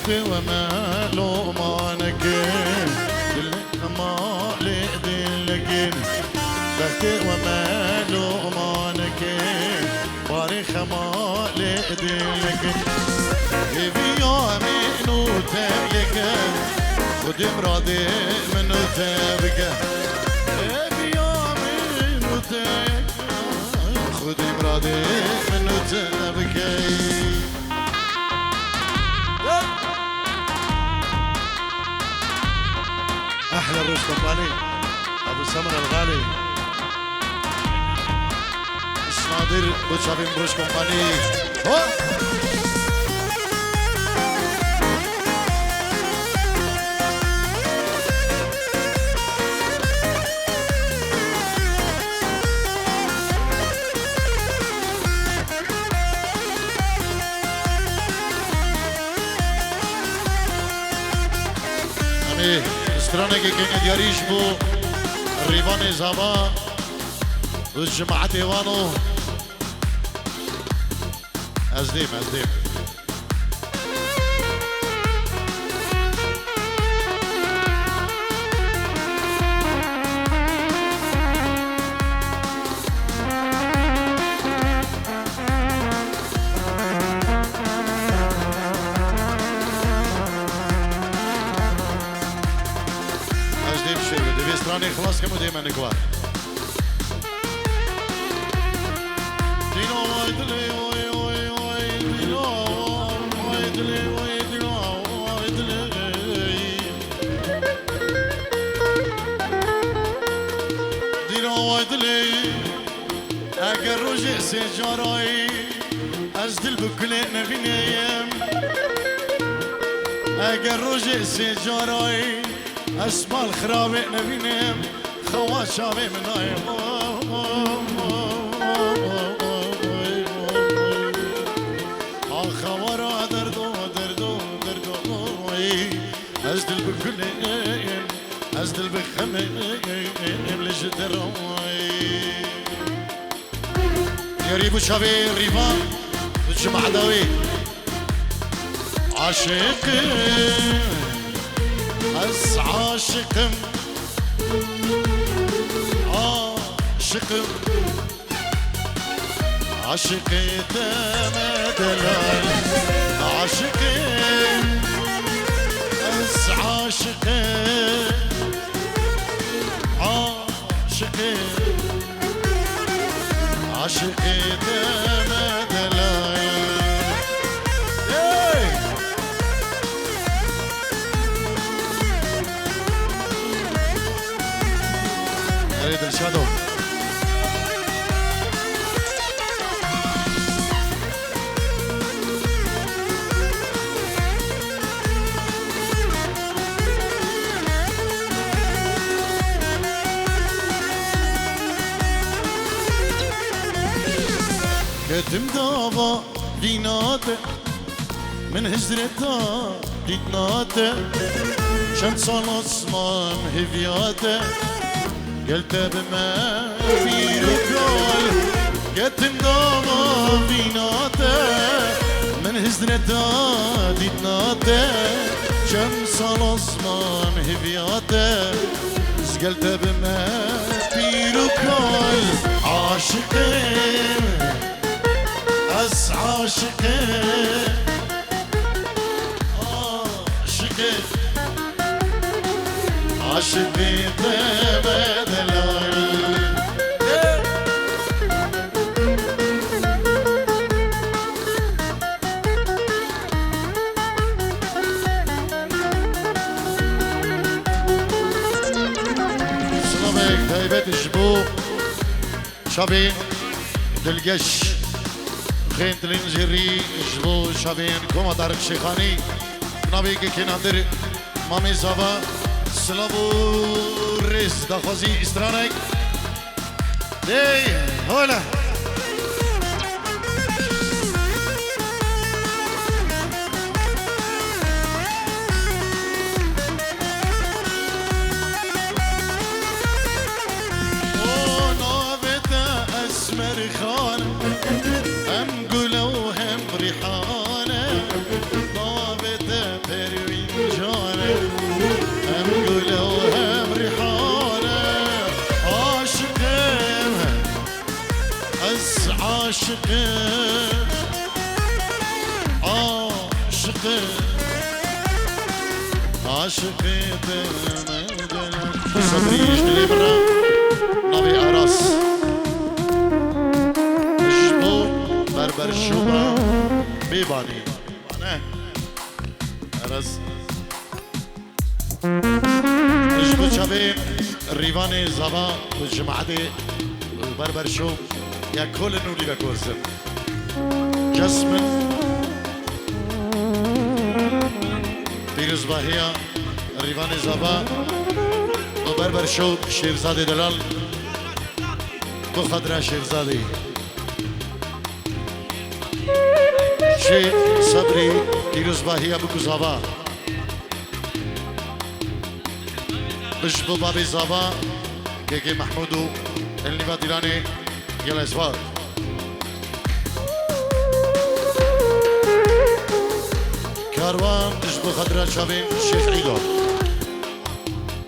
بختي ومالو مانك مالي دلك بختي ومالو مانك باريخ مالي دلك في يومين وتبلك خد مرادي من تبقى في يومين وتبلك خد مرادي من تبقى احلى الروش كومباني ابو سمر الغالي الشناظر بوشافين بروش كومباني استرانك كين دياريش بو الريفاني زابا والجماعة ايوانو ازديم استراني خلاص كمو ديما نكوار دينو وايدلي واي واي واي دينو وايدلي واي دينو وايدلي دينو وايدلي اگر روجي سجاراي ازدل بكل نبينيم اگر روجي سجاراي اسمع الخرابة نبينم خوات شابي من نايم خوارا دردو ازدل بكلين ازدل بخمين لجدر يريبو شابي ريفان الجمع داوي عاشق أس عاشقم عاشقي تمدلال عاشقي أس عاشقي عاشقي تمدلال الشادو كتم دابا ديناته من هجرتها ديناته شمس الأصمام هفياته قلت بما في ركال كتم داما فيناته من هزنتا ديتناته شمس الأصمام هفياته قلت بما في ركال عاشقين أس عاشقين عاشقي تبدلال سلامك هيبة الجبو شابين دلقش خين تلنجري جبو شابين كوما طارق شيخاني نبيك كنادر مامي زابا سلامو ريس دخوزي استرانك دي هولا هم قلوا هم ريحانه ضابت عاشقه عاشقه عاشقه صبريش دلي برا نبي عراس جبو بربر شوبا بيباني أنا عراس جبو شبين ريفاني زبا وجمعتي بربر شوب يا كل نولي بكورسن جسمن پیروز باهیا ریوان زبا و بربر شو شیرزاده دلال بو خدره شیرزاده شیخ صبری پیروز باهیا بو زبا بجبو بابی زبا که محمودو النیفا دیلانی یل اسوار كاروان تجبو خضرة شابين الشيخ عيدو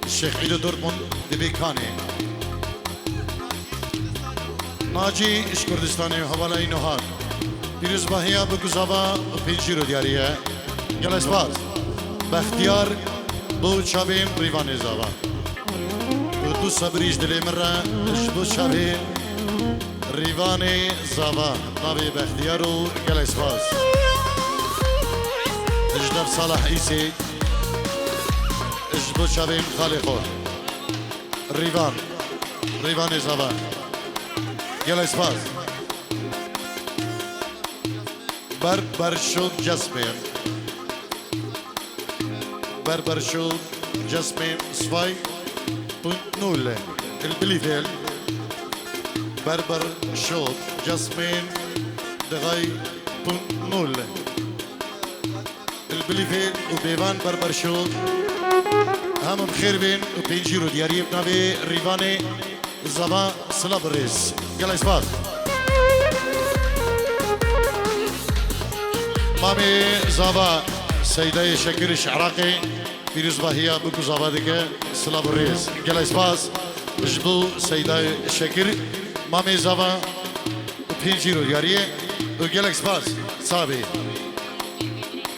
الشيخ عيدو دورتموند دبيكاني ناجي اش كردستاني وحوالا نوهار بيروز باهيا بكوزابا وبينجيرو دياريه يلا اسباز باختيار بو شابين ريفاني زابا ودو صبريش دلي مرة تجبو شابين ريفاني زابا نابي باختيارو يلا اسباز اجدر صالح عيسي اجبو شابين خالي خور ريفان زبان يلا اسفاز بربرشود جسمين بربرشود جسمين سفاي نول البليفيل بربرشود جسمين دغاي نول البليفيل وبيفان بربرشود هم بخير بين وبينجيرو دياري بنابي ريفاني زبا سلابريز يلا اسفاد مامي زبا سيدة شكر عراقي بيروز باهية بكو زبا ديك سلابريز يلا اسفاد جبو سيدة شكر مامي زبا وبينجيرو دياري ويلا اسفاد صابي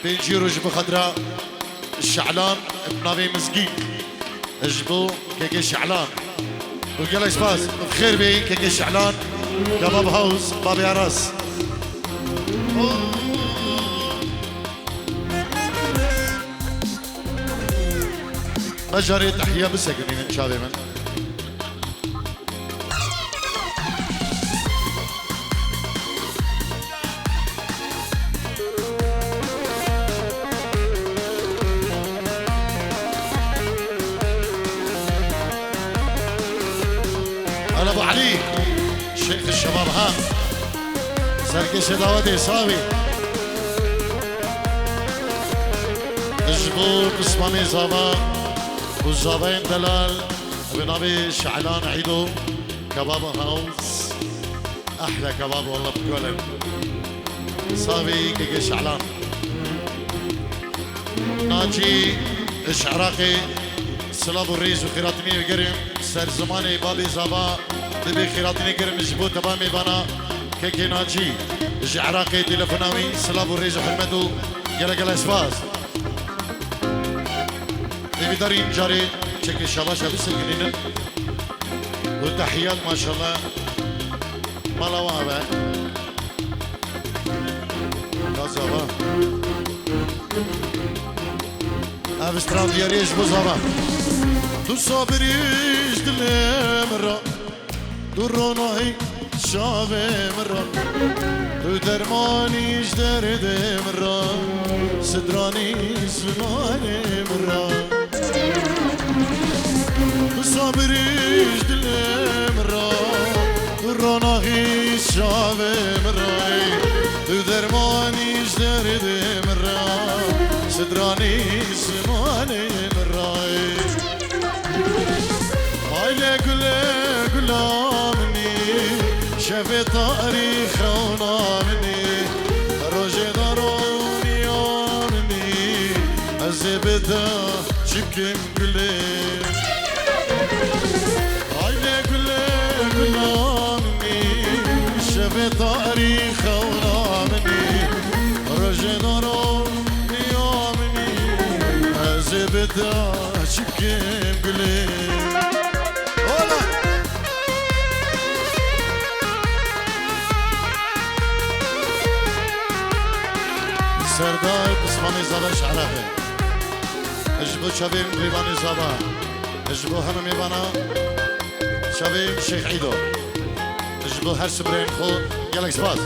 بينجيرو جبو خضراء الشعلان بنابي مزقين جبو كيكي شعلان وقال اسفاز بخير بي كيكي شعلان كباب هاوس بابي عراس مجري تحية بسكنين شابي من ابو علي شيخ الشباب ها سرقش دعوتي صافي اجبو قسماني زابا والزابين دلال بنابي شعلان عيدو كباب هاوس احلى كباب والله بكولن صافي كيكي شعلان ناجي اش عراقي سلاب الريز وخيراتني وقرم سر زماني بابي زابا دبي خيراتني قرم جبو تبامي بانا كيكي ناجي اج عراقي تلفوناوي سلاب الريز وحلمتو قلا قلا اسفاز دبي دارين جاري شكل شباشا بسكنين والتحيات ما شاء الله مالا وابا كازابا افستران دياريش بوزابا تو صابريش دلي مرة تو روناي شابي مرة تو درمانيش درد مرة صدراني زماني مرة تو صابريش دلي مرة تو روناي شابي مرة تو درمانيش درد مرة صدراني زماني مرة هايلي قلا مني شافي تاريخ ونامني روجي ضروني مني الزبدة شبكي مقلي هايلي قلا مني شافي تاريخ ونامني رجدارو يامني زبدا شكيم قلي هلا سرداي بسماني زبا شعرافي اجبو شبيم ريباني زبا اجبو هم ميبانا شبيم شيخ عيدو اجبو هر سبرين خو يالك سباس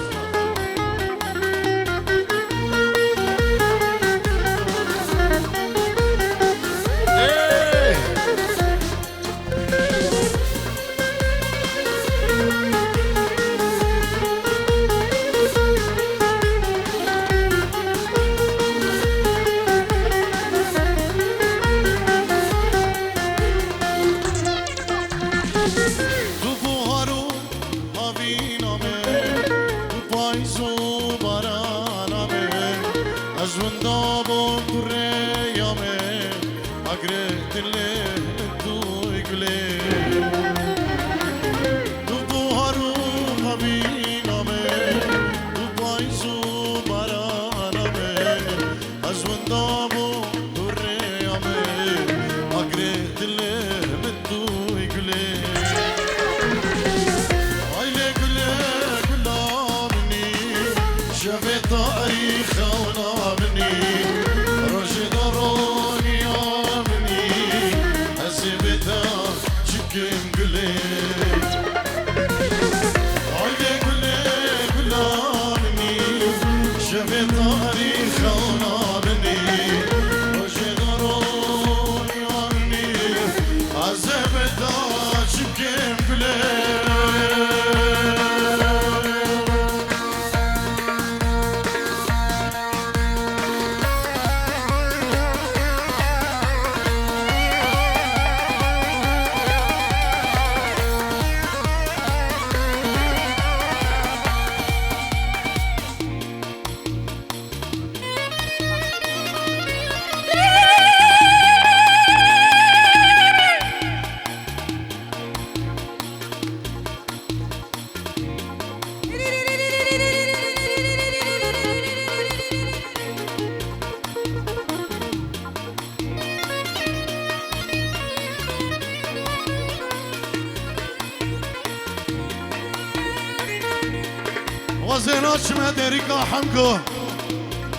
وزناش مدريكا حمكو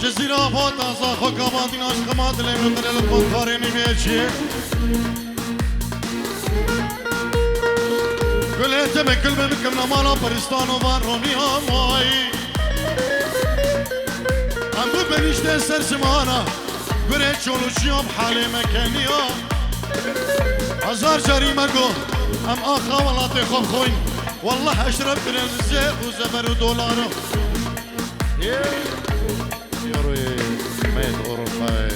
جزيرة فوتا صاخو كمادين عشقمات اللي من دلال البنطارين ميشي كل اهتم كل بمكم نمانا برستان وباروني هماي عمو بنيشتي سرسمانا قريت شولوشيا بحالي مكانيا هزار جريمة قو ام آخا والله تخوب خوين والله اشرب ترنزي وزبر ودولارو يروي ميت اوروباي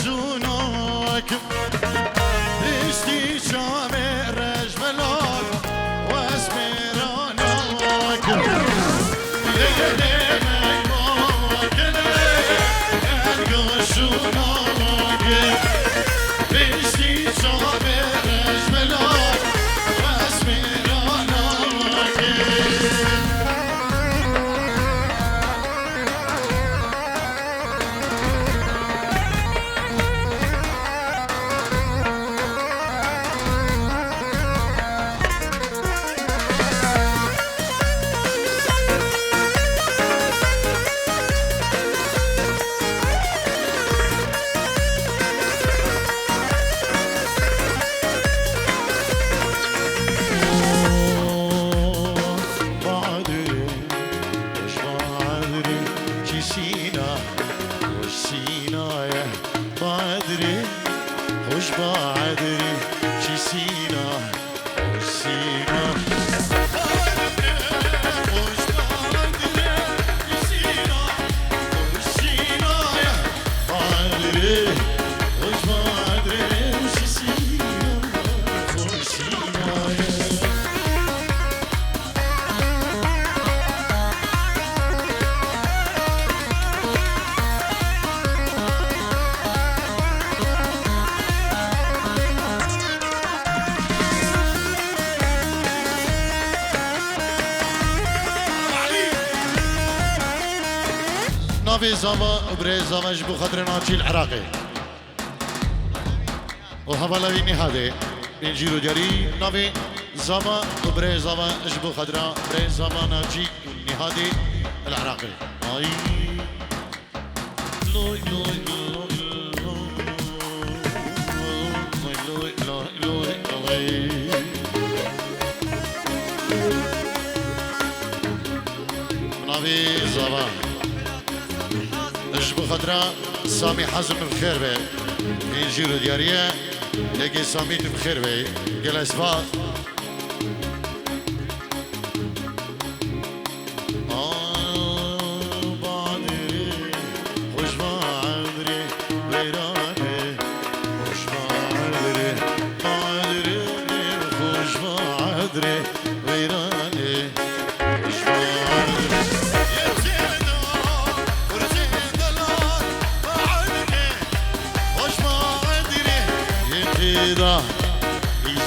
شونك اشتي شامي رجملون واسمي نبي زما بري زما جبو خاطر ناجي العراقي وهذا لويني هذا بنجيرو جري نبي زما بري زما جبو خاطر بري زما ناجي النهادي العراقي اي لوي لوي نبي زما جبو خاطر سامي حزم بخير به بنجيرو دياريه لقي سامي بخير به قال اسفا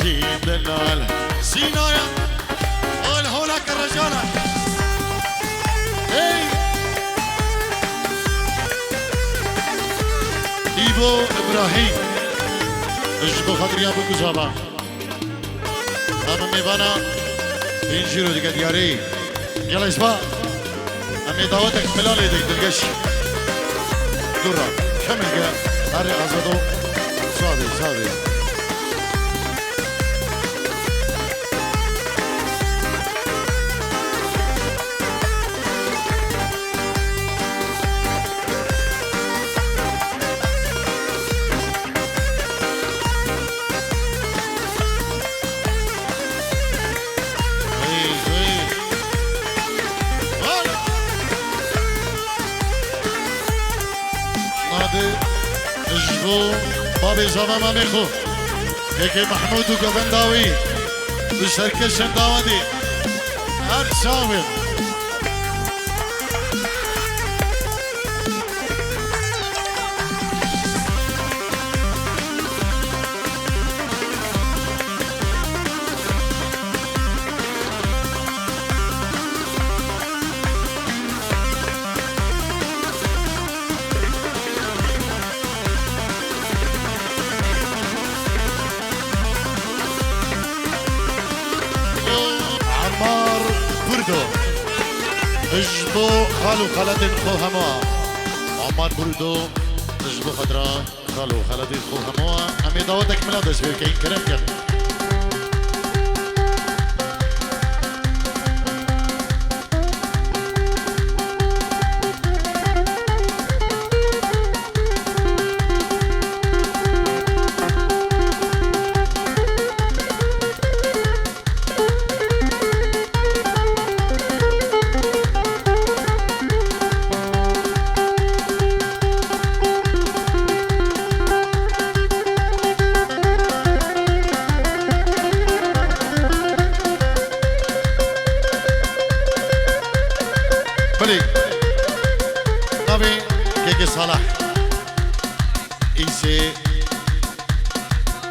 يزيد دلال سينايا قول هولك الرجالة اي ايبو ابراهيم اجبو خاطر يا ابو كزابا اما ميبانا بينجيرو ديك دياري يلا اسبا امي دعوتك ملالي ديك دلقش درة كمل قال هاري غزدو صادي بابي زمان ما ميخو هيك محمود وقبنداوي وشركة شنداودي هر شاور اجبو خالو خالد خو هما عمر بردو اجبو خضرا خالو خالد خو هما امي دعوتك ملادش بكين كرم كان نبي كيكي صلاح إيسي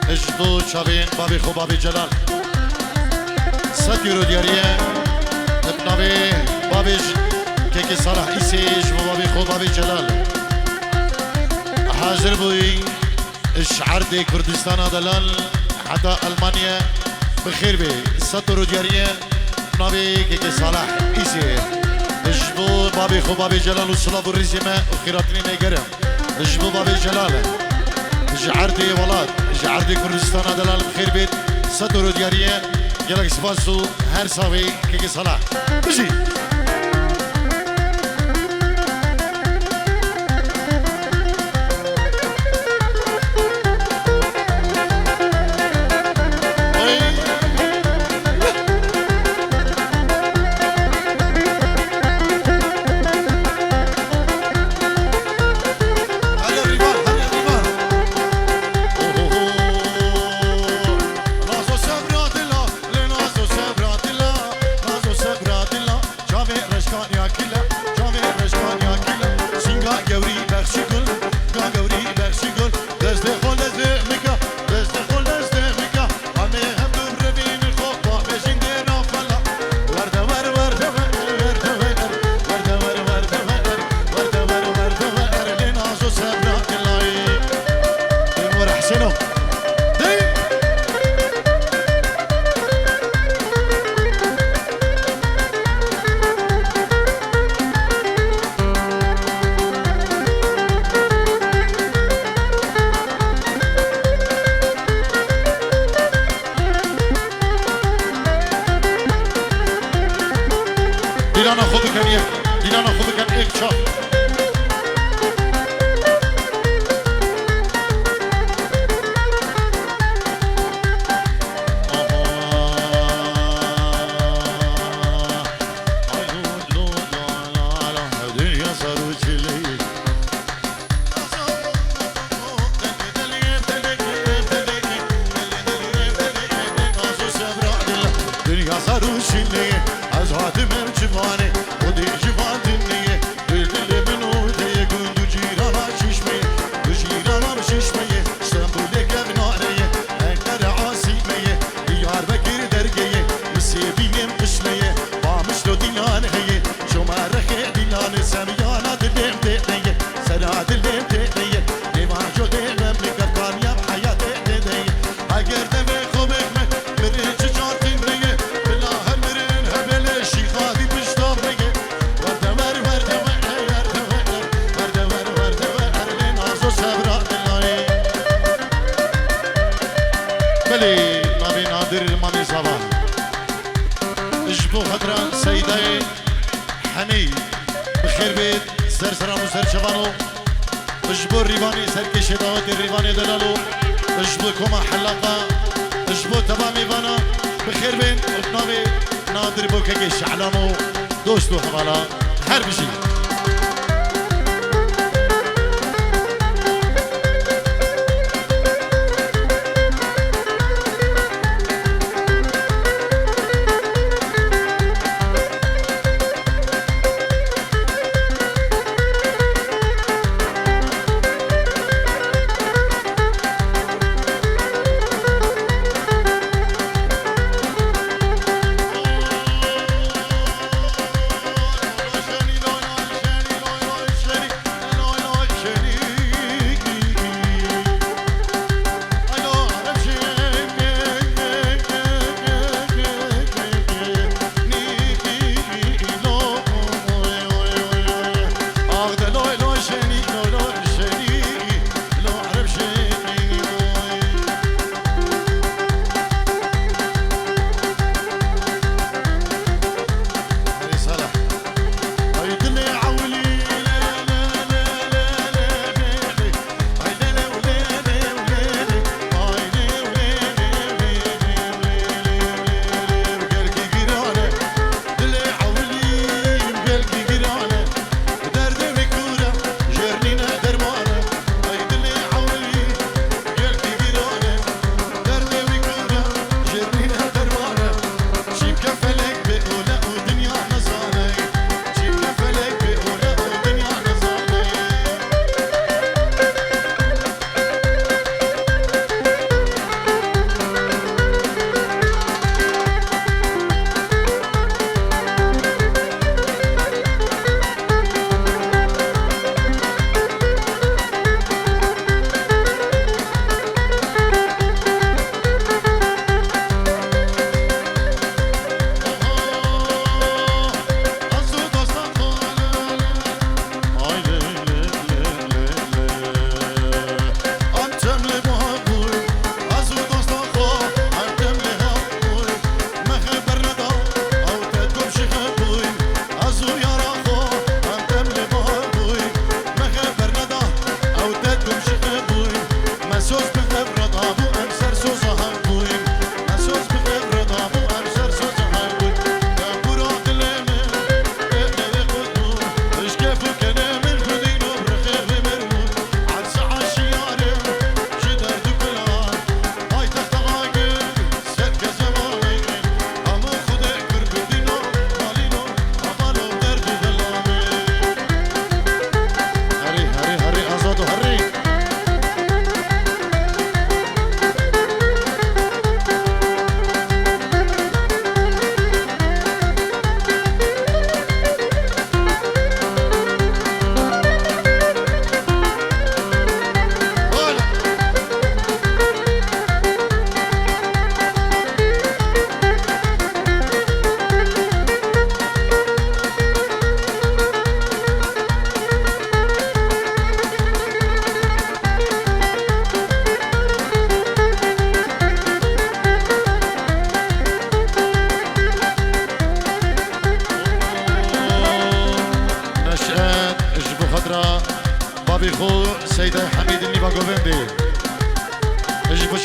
اجدو شابين بابي خو بابي جلال ستيرو دياريه نبي بابي كيكي صلاح إيسي اجبو بابي خو بابي جلال حاضر بوي الشعر دي كردستان دلال حتى ألمانيا بخير بي ستيرو دياريه نبي كيكي صلاح إيسي اجبو بابي خو بابي جلال وصلاة الرزمة وخيراتني نيقرم اجبو بابي جلال جعردي ولاد جعردي كردستان دلال بخير بيت ستورو دياريه يلك سباسو هر صافي كيكي صلاح بجي جانا خوب کن ایک چاپ دوستو حوالا هر بشی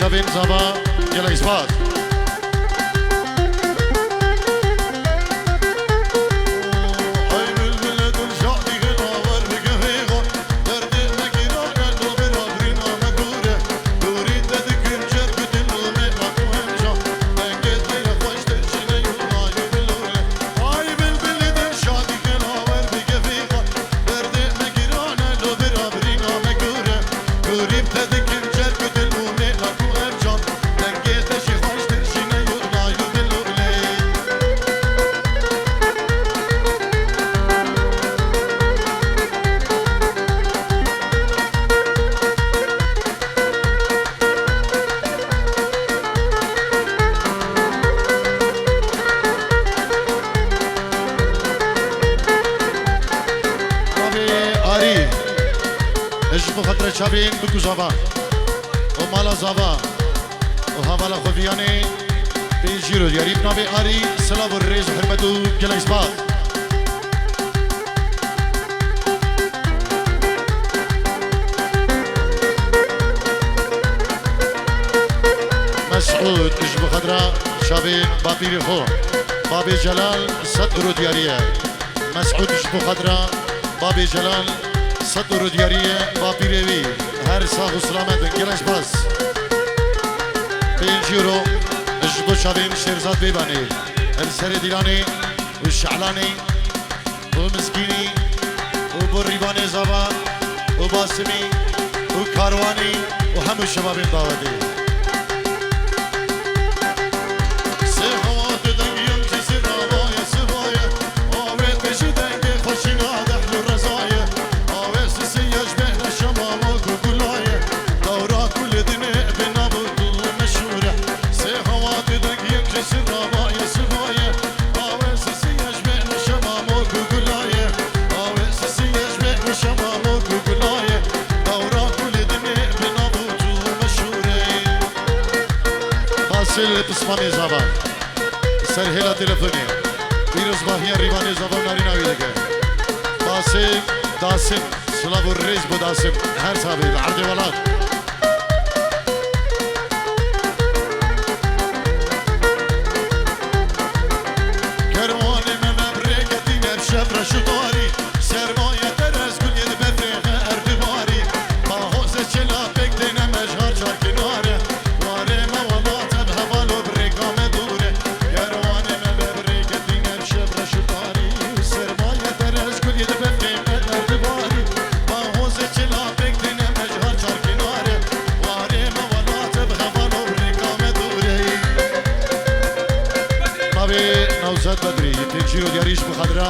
شبین زبا گل اسپاس شبین بکو زبا و مالا زبا و حوالا خوفیانی بیجیرو دیاریب نابی آری سلام و ریز و حرمتو گل اسباد مسعود اجبو خدرا شبین بابی خو بابی جلال صدر دیاریه مسعود اجبو خدرا بابی جلال صدر دیاریه با پیروی هر ساخ و سلامت گلش باز 5 یورو اجبو شبین شیرزاد بیبانی السر دیلانی و شعلانی و مسکینی و بریبان زبا و باسمی و کاروانی و همه شبابین داودی سهوات دنگیم که سرابای سبایه آوید بشی دنگی خوشینا دحل رزایه قسمانی زبان سرهلا تلفنی بیروز باهی ریوانی زبان ناری نویده که باسم داسم سلاب و ریز بود داسم هر صحبی عرض ولاد کروانی من مبرگتی نرشب رشداری سرمایه در از گل ید بفرقه اردواری با حوزه چلا بگدینه مجهار چار کناره واره موالات نوزاد بدری تنجیرو دیاریش بخدرا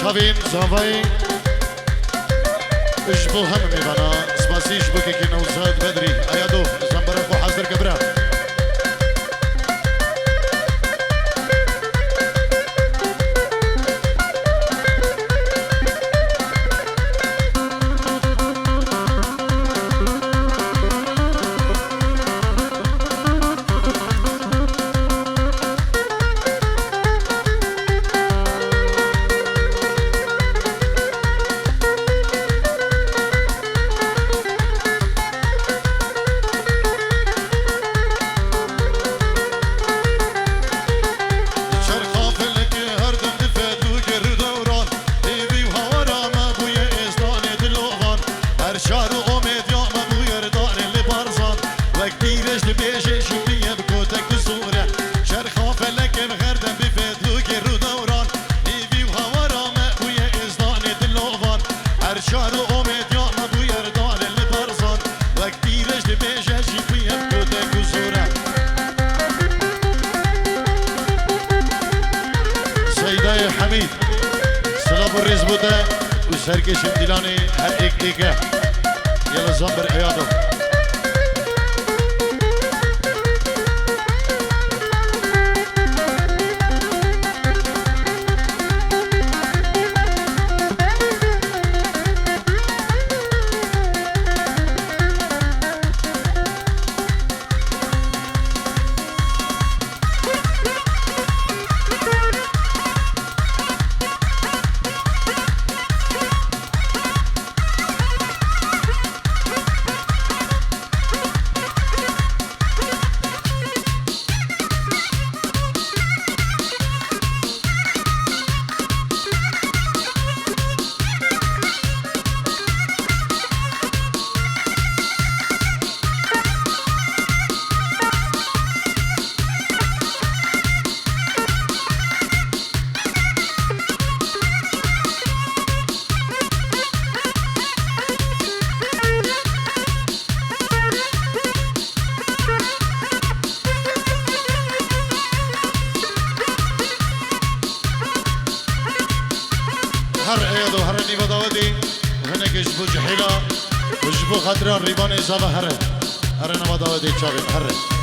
شبین زنوی اشبو هم میبانا سپاسیش بکی که نوزاد بدری ایادو زنبرک و حضر کبرا حمید سلام و ریز بوده و سرکش دیلانی هر ایک دیگه یلا زنبر ایادو جبو جحیلا و جبو خاطر ریبان ازابه هره نما داوده چاوین هره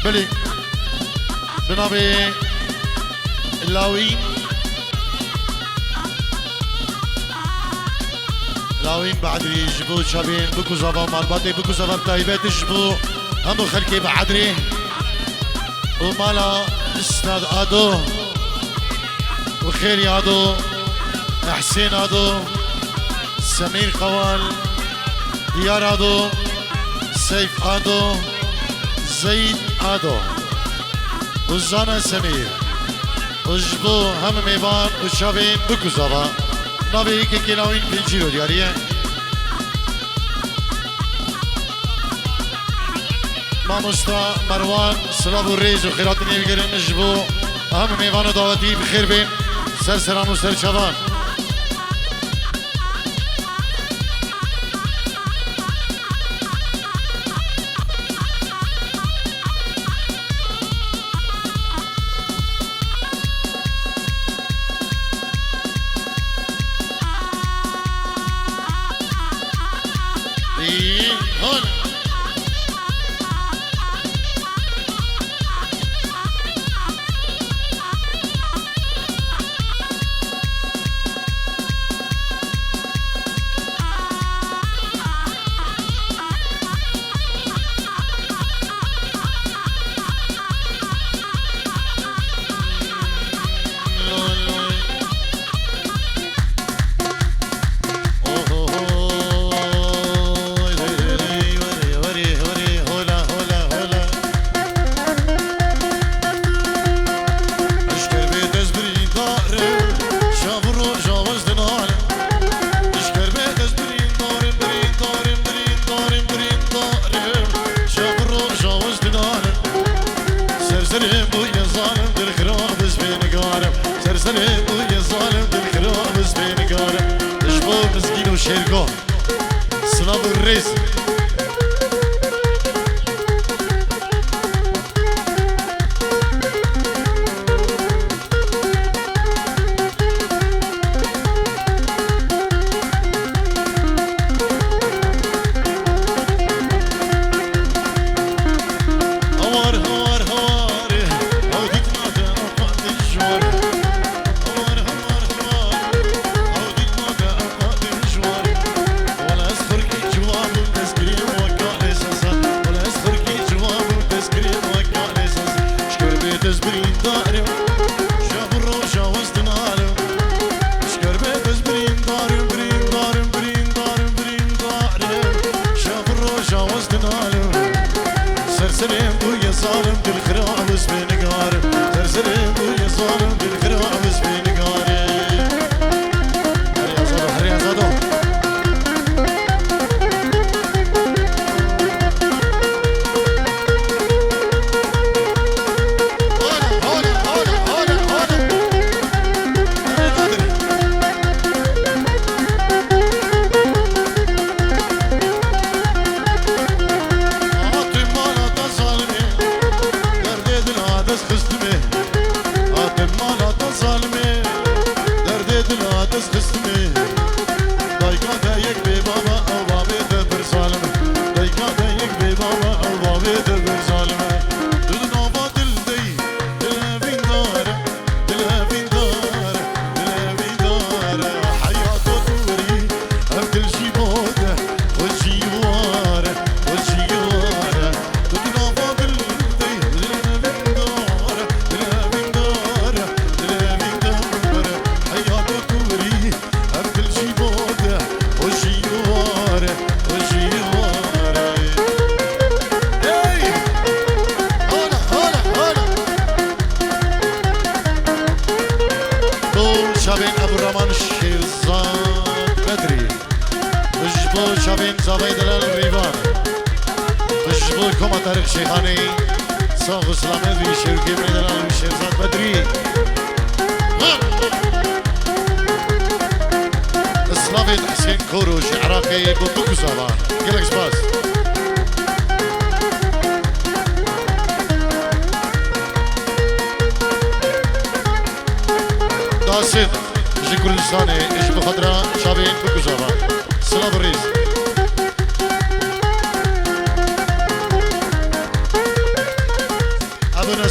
بلي بنابي اللاوين لاوين بعد يجبو شابين بكو زبا مربطي بكو زبا بتايبات يجبو همو خلقي بعدري ومالا استاذ ادو وخير ادو حسين ادو سمير قوال ديار ادو سيف ادو زيد ادو وزانا سمير وجبو هم ميبان وشابين بكو زبا نبي كلاوين بالجيرو دياريه ماموستا مروان سلام الريز وخيرات نيفجر نجبو هم ميبان دعوتي بخير بين سر سلام وسر شبان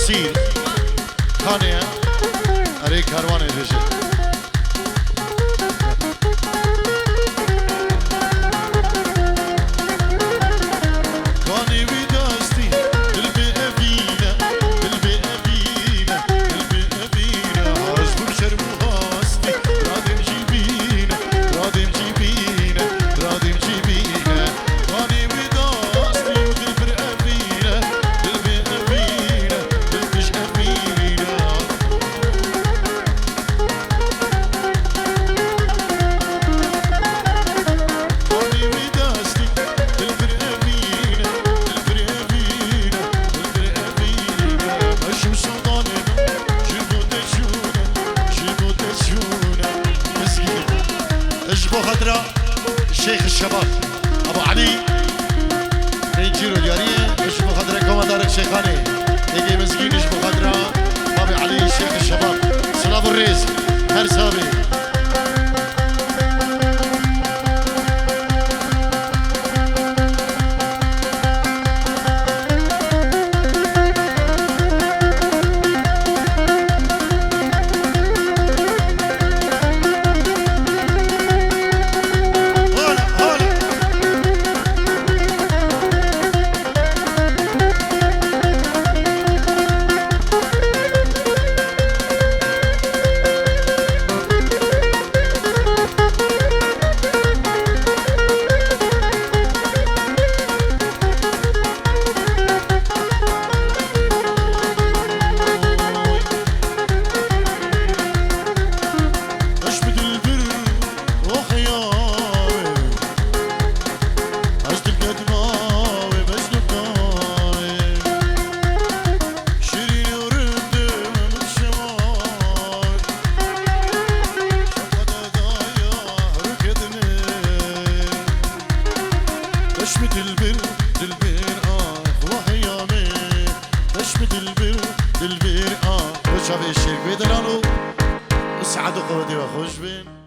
سیر خانه اره کاروانه بشه شيخ الشباب ابو علي رينجيرو دياريه مش بخضره كوماندار شيخاني يجي مسكين مش بخضره ابو علي شيخ الشباب سلاف الريس هرسابي دلبر وشاف الشيخ بيدرانو وسعد قودي وخوش بين